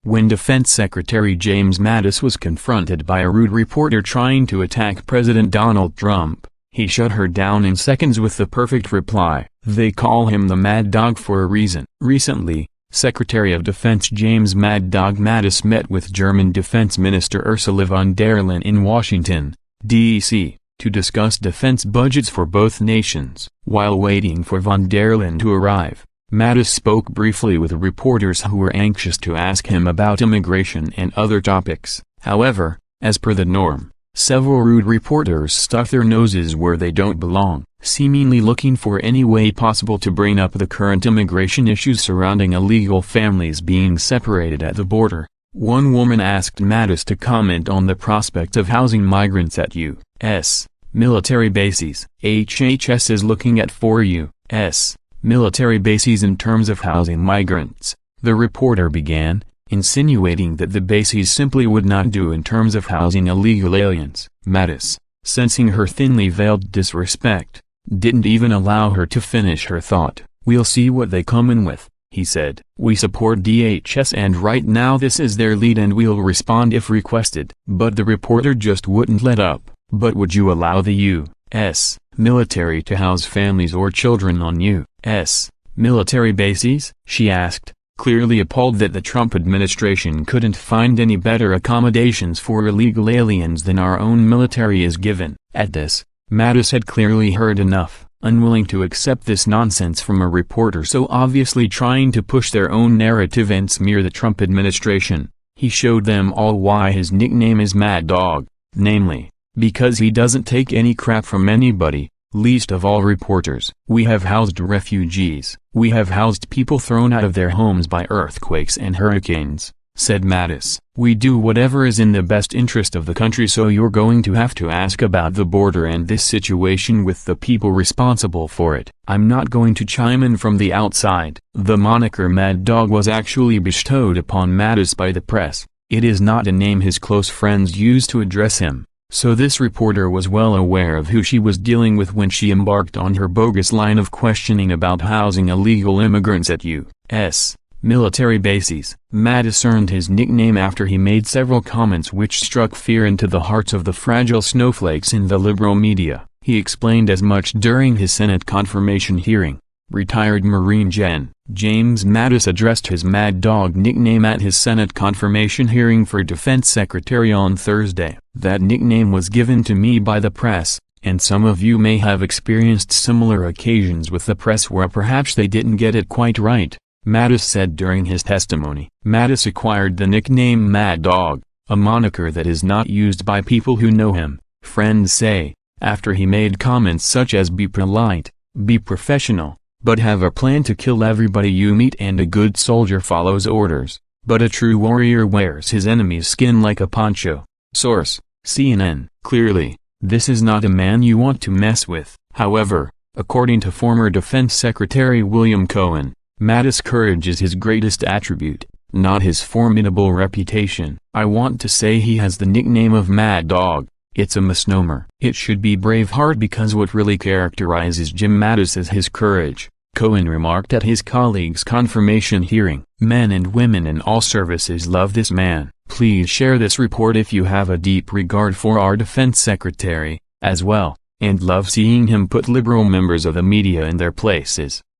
When Defense Secretary James Mattis was confronted by a rude reporter trying to attack President Donald Trump, he shut her down in seconds with the perfect reply, "They call him the Mad Dog for a reason." Recently, Secretary of Defense James "Mad Dog" Mattis met with German Defense Minister Ursula von der Leyen in Washington, D.C., to discuss defense budgets for both nations. While waiting for von der Leyen to arrive, Mattis spoke briefly with reporters who were anxious to ask him about immigration and other topics. However, as per the norm, several rude reporters stuck their noses where they don't belong, seemingly looking for any way possible to bring up the current immigration issues surrounding illegal families being separated at the border. One woman asked Mattis to comment on the prospect of housing migrants at U.S. military bases. HHS is looking at 4 U.S. military bases in terms of housing migrants, the reporter began, insinuating that the bases simply would not do in terms of housing illegal aliens. Mattis, sensing her thinly veiled disrespect, didn't even allow her to finish her thought. "We'll see what they come in with," he said. "We support DHS and right now this is their lead and we'll respond if requested." But the reporter just wouldn't let up. "But would you allow the U.S. military to house families or children on U.S. military bases?" she asked, clearly appalled that the Trump administration couldn't find any better accommodations for illegal aliens than our own military is given. At this, Mattis had clearly heard enough, unwilling to accept this nonsense from a reporter so obviously trying to push their own narrative and smear the Trump administration. He showed them all why his nickname is Mad Dog, namely, because he doesn't take any crap from anybody, least of all reporters. "We have housed refugees, we have housed people thrown out of their homes by earthquakes and hurricanes," said Mattis. "We do whatever is in the best interest of the country, so you're going to have to ask about the border and this situation with the people responsible for it. I'm not going to chime in from the outside." The moniker Mad Dog was actually bestowed upon Mattis by the press. It is not a name his close friends used to address him. So this reporter was well aware of who she was dealing with when she embarked on her bogus line of questioning about housing illegal immigrants at U.S. military bases. Mattis earned his nickname after he made several comments which struck fear into the hearts of the fragile snowflakes in the liberal media. He explained as much during his Senate confirmation hearing. Retired Marine Gen. James Mattis addressed his Mad Dog nickname at his Senate confirmation hearing for Defense Secretary on Thursday. "That nickname was given to me by the press, and some of you may have experienced similar occasions with the press where perhaps they didn't get it quite right," Mattis said during his testimony. Mattis acquired the nickname Mad Dog, a moniker that is not used by people who know him, friends say, after he made comments such as "Be polite, be professional, but have a plan to kill everybody you meet, and a good soldier follows orders, but a true warrior wears his enemy's skin like a poncho." Source: CNN. Clearly, this is not a man you want to mess with. However, according to former Defense Secretary William Cohen, Mattis' courage is his greatest attribute, not his formidable reputation. "I want to say he has the nickname of Mad Dog. It's a misnomer. It should be Braveheart, because what really characterizes Jim Mattis is his courage," Cohen remarked at his colleague's confirmation hearing. "Men and women in all services love this man." Please share this report if you have a deep regard for our Defense Secretary, as well, and love seeing him put liberal members of the media in their places.